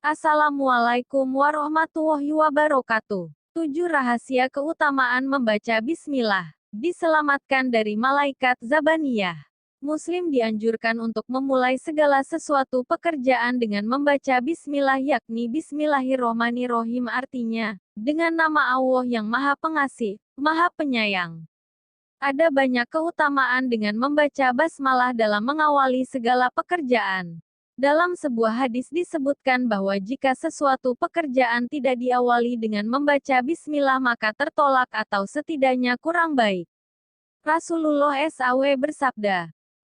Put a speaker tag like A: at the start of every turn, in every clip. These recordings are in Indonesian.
A: Assalamualaikum warahmatullahi wabarakatuh. 7 rahasia keutamaan membaca bismillah. Diselamatkan dari malaikat Zabaniyah. Muslim dianjurkan untuk memulai segala sesuatu pekerjaan dengan membaca bismillah, yakni bismillahirrohmanirrohim, artinya, dengan nama Allah yang Maha Pengasih, Maha Penyayang. Ada banyak keutamaan dengan membaca basmalah dalam mengawali segala pekerjaan. Dalam sebuah hadis disebutkan bahwa jika sesuatu pekerjaan tidak diawali dengan membaca bismillah maka tertolak atau setidaknya kurang baik. Rasulullah SAW bersabda,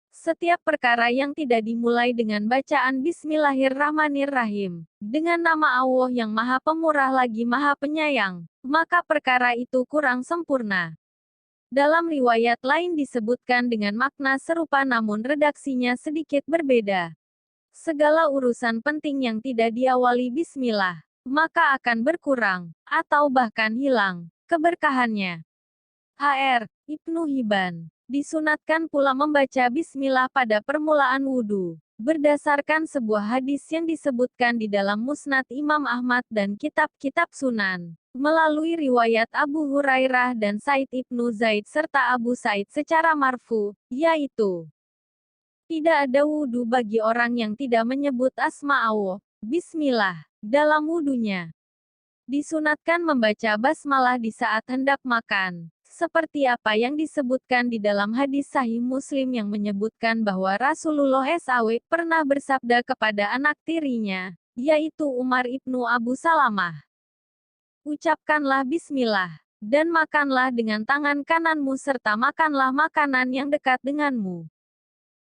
A: setiap perkara yang tidak dimulai dengan bacaan bismillahirrahmanirrahim, dengan nama Allah yang Maha Pemurah lagi Maha Penyayang, maka perkara itu kurang sempurna. Dalam riwayat lain disebutkan dengan makna serupa namun redaksinya sedikit berbeda. Segala urusan penting yang tidak diawali bismillah, maka akan berkurang, atau bahkan hilang, keberkahannya. Hr. Ibnu Hibban. Disunatkan pula membaca bismillah pada permulaan wudhu. Berdasarkan sebuah hadis yang disebutkan di dalam Musnad Imam Ahmad dan kitab-kitab sunan. Melalui riwayat Abu Hurairah dan Said ibnu Zaid serta Abu Said secara marfu, yaitu, tidak ada wudhu bagi orang yang tidak menyebut asma Allah, bismillah, dalam wudhunya. Disunatkan membaca basmalah di saat hendak makan, seperti apa yang disebutkan di dalam hadis Sahih Muslim yang menyebutkan bahwa Rasulullah SAW pernah bersabda kepada anak tirinya, yaitu Umar ibnu Abu Salamah, ucapkanlah bismillah, dan makanlah dengan tangan kananmu serta makanlah makanan yang dekat denganmu.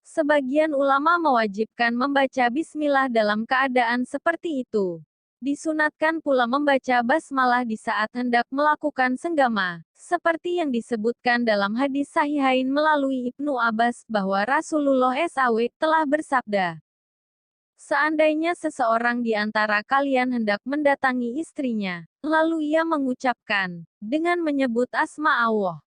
A: Sebagian ulama mewajibkan membaca bismillah dalam keadaan seperti itu. Disunatkan pula membaca basmalah di saat hendak melakukan senggama, seperti yang disebutkan dalam hadis Sahihain melalui Ibnu Abbas bahwa Rasulullah SAW telah bersabda, seandainya seseorang di antara kalian hendak mendatangi istrinya, lalu ia mengucapkan, dengan menyebut asma Allah,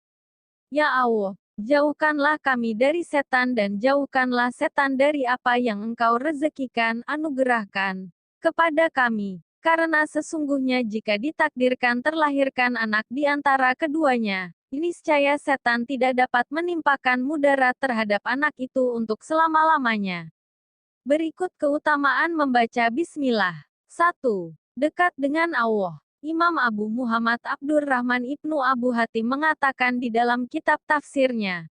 A: ya Allah, jauhkanlah kami dari setan dan jauhkanlah setan dari apa yang Engkau rezekikan, anugerahkan kepada kami. Karena sesungguhnya jika ditakdirkan terlahirkan anak di antara keduanya, niscaya setan tidak dapat menimpakan mudarat terhadap anak itu untuk selama-lamanya. Berikut keutamaan membaca bismillah. 1. Dekat dengan Allah. Imam Abu Muhammad Abdurrahman Ibnu Abu Hatim mengatakan di dalam kitab tafsirnya,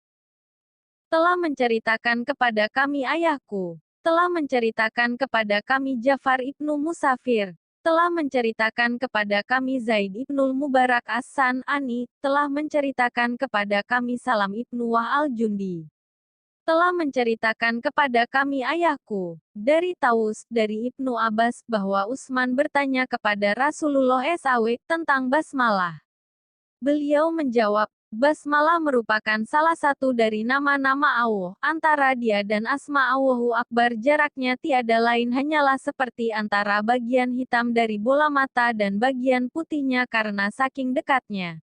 A: telah menceritakan kepada kami ayahku, telah menceritakan kepada kami Ja'far Ibnu Musafir, telah menceritakan kepada kami Zaid Ibnul Mubarak As-San'ani, telah menceritakan kepada kami Salam Ibnu Wah Al-Jundi, telah menceritakan kepada kami ayahku, dari Taus, dari Ibnu Abbas, bahwa Utsman bertanya kepada Rasulullah SAW tentang basmalah. Beliau menjawab, basmalah merupakan salah satu dari nama-nama Allah, antara dia dan asma Allahu Akbar jaraknya tiada lain hanyalah seperti antara bagian hitam dari bola mata dan bagian putihnya karena saking dekatnya.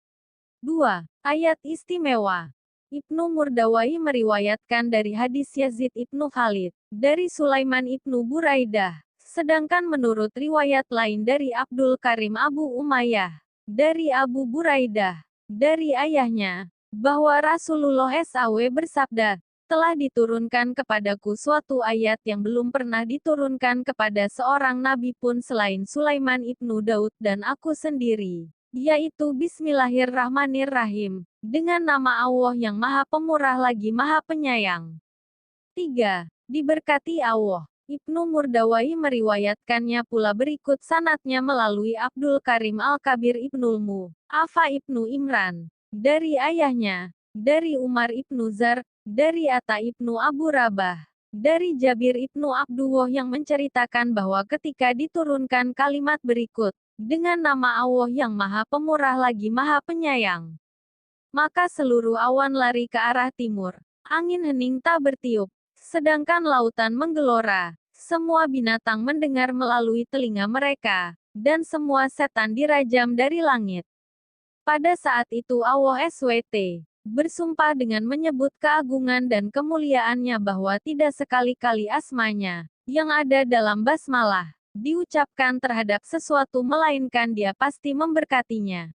A: 2. Ayat istimewa. Ibnu Murdawai meriwayatkan dari hadis Yazid ibnu Khalid, dari Sulaiman ibnu Buraidah, sedangkan menurut riwayat lain dari Abdul Karim Abu Umayyah, dari Abu Buraidah, dari ayahnya, bahwa Rasulullah SAW bersabda, telah diturunkan kepadaku suatu ayat yang belum pernah diturunkan kepada seorang nabi pun selain Sulaiman ibnu Daud dan aku sendiri, yaitu Bismillahirrahmanirrahim, dengan nama Allah yang Maha Pemurah lagi Maha Penyayang. 3. Diberkati Allah. Ibnu Murdawai meriwayatkannya pula berikut sanadnya melalui Abdul Karim Al-Kabir Ibnul Afa Ibnu Imran, dari ayahnya, dari Umar Ibnu Zar, dari Atta Ibnu Abu Rabah, dari Jabir Ibnu Abdullah yang menceritakan bahwa ketika diturunkan kalimat berikut, dengan nama Allah yang Maha Pemurah lagi Maha Penyayang, maka seluruh awan lari ke arah timur, angin hening tak bertiup, sedangkan lautan menggelora, semua binatang mendengar melalui telinga mereka, dan semua setan dirajam dari langit. Pada saat itu Allah SWT bersumpah dengan menyebut keagungan dan kemuliaannya bahwa tidak sekali-kali asmanya, yang ada dalam basmalah, diucapkan terhadap sesuatu melainkan Dia pasti memberkatinya.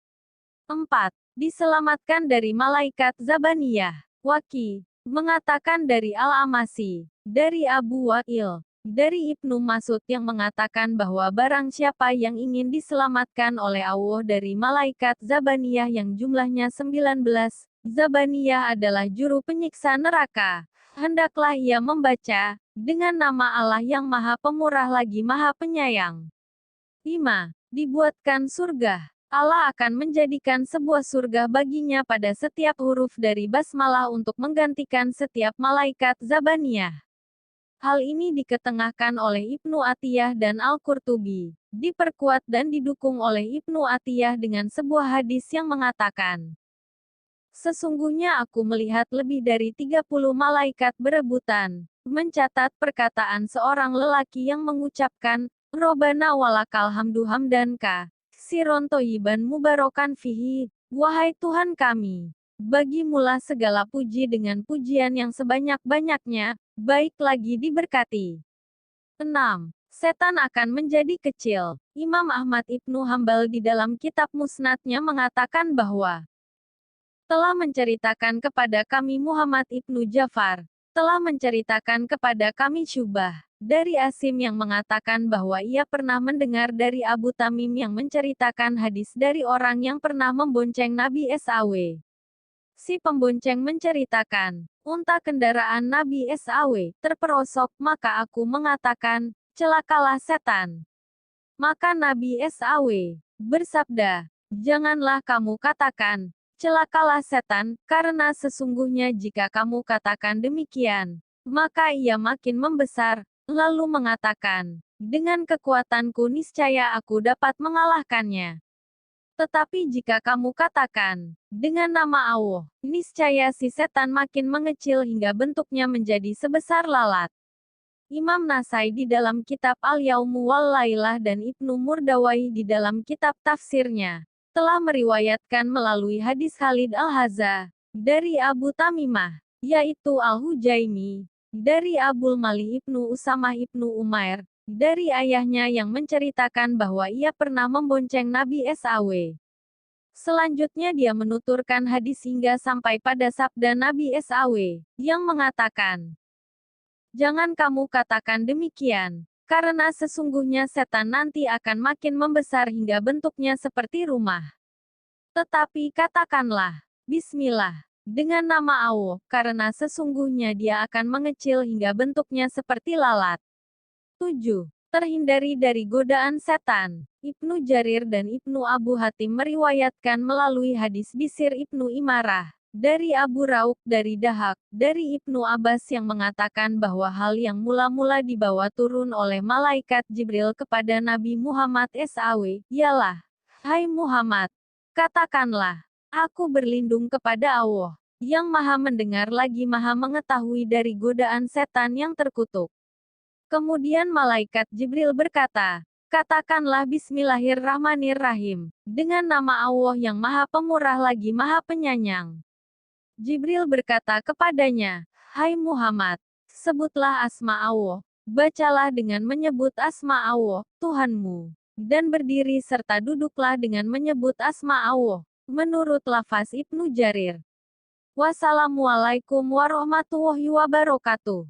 A: 4. Diselamatkan dari malaikat Zabaniyah. Waki mengatakan dari Al-Amasi, dari Abu Wa'il, dari Ibnu Mas'ud yang mengatakan bahwa barang siapa yang ingin diselamatkan oleh Allah dari malaikat Zabaniyah yang jumlahnya 19, Zabaniyah adalah juru penyiksa neraka, hendaklah ia membaca, dengan nama Allah yang Maha Pemurah lagi Maha Penyayang. 5. Dibuatkan surga. Allah akan menjadikan sebuah surga baginya pada setiap huruf dari basmalah untuk menggantikan setiap malaikat Zabaniyah. Hal ini diketengahkan oleh Ibnu Atiyah dan Al-Qurtubi, diperkuat dan didukung oleh Ibnu Atiyah dengan sebuah hadis yang mengatakan, sesungguhnya aku melihat lebih dari 30 malaikat berebutan, mencatat perkataan seorang lelaki yang mengucapkan, Robbana walakal hamdu hamdan ka, siron toyiban mubarakan fihi, wahai Tuhan kami, bagimulah segala puji dengan pujian yang sebanyak-banyaknya, baik lagi diberkati. 6. Setan akan menjadi kecil. Imam Ahmad Ibnu Hambal di dalam kitab Musnadnya mengatakan bahwa telah menceritakan kepada kami Muhammad Ibnu Ja'far, telah menceritakan kepada kami Syubah, dari Asim yang mengatakan bahwa ia pernah mendengar dari Abu Tamim yang menceritakan hadis dari orang yang pernah membonceng Nabi SAW. Si pembonceng menceritakan, unta kendaraan Nabi SAW terperosok, maka aku mengatakan, celakalah setan. Maka Nabi SAW bersabda, janganlah kamu katakan, celakalah setan, karena sesungguhnya jika kamu katakan demikian, maka ia makin membesar, lalu mengatakan, dengan kekuatanku niscaya aku dapat mengalahkannya. Tetapi jika kamu katakan, dengan nama Allah, niscaya si setan makin mengecil hingga bentuknya menjadi sebesar lalat. Imam Nasai di dalam kitab Al-Yaumu wal Lailah dan Ibnu Murdawai di dalam kitab tafsirnya, telah meriwayatkan melalui hadis Khalid Al-Hazza, dari Abu Tamimah, yaitu Al-Hujaimi, dari Abul Malih Ibnu Usamah Ibnu Umair, dari ayahnya yang menceritakan bahwa ia pernah membonceng Nabi SAW. Selanjutnya dia menuturkan hadis hingga sampai pada sabda Nabi SAW, yang mengatakan, jangan kamu katakan demikian, karena sesungguhnya setan nanti akan makin membesar hingga bentuknya seperti rumah. Tetapi katakanlah, Bismillah, dengan nama Allah, karena sesungguhnya dia akan mengecil hingga bentuknya seperti lalat. 7. Terhindari dari godaan setan. Ibnu Jarir dan Ibnu Abu Hatim meriwayatkan melalui hadis Bisir Ibnu Imarah, dari Abu Rauk dari Dahak, dari Ibnu Abbas yang mengatakan bahwa hal yang mula-mula dibawa turun oleh malaikat Jibril kepada Nabi Muhammad SAW, ialah, hai Muhammad, katakanlah, aku berlindung kepada Allah, yang maha mendengar lagi maha mengetahui dari godaan setan yang terkutuk. Kemudian malaikat Jibril berkata, katakanlah Bismillahirrahmanirrahim, dengan nama Allah yang Maha Pemurah lagi Maha Penyayang. Jibril berkata kepadanya, hai Muhammad, sebutlah asma Allah, bacalah dengan menyebut asma Allah, Tuhanmu, dan berdiri serta duduklah dengan menyebut asma Allah, menurut lafaz Ibnu Jarir. Wassalamualaikum warahmatullahi wabarakatuh.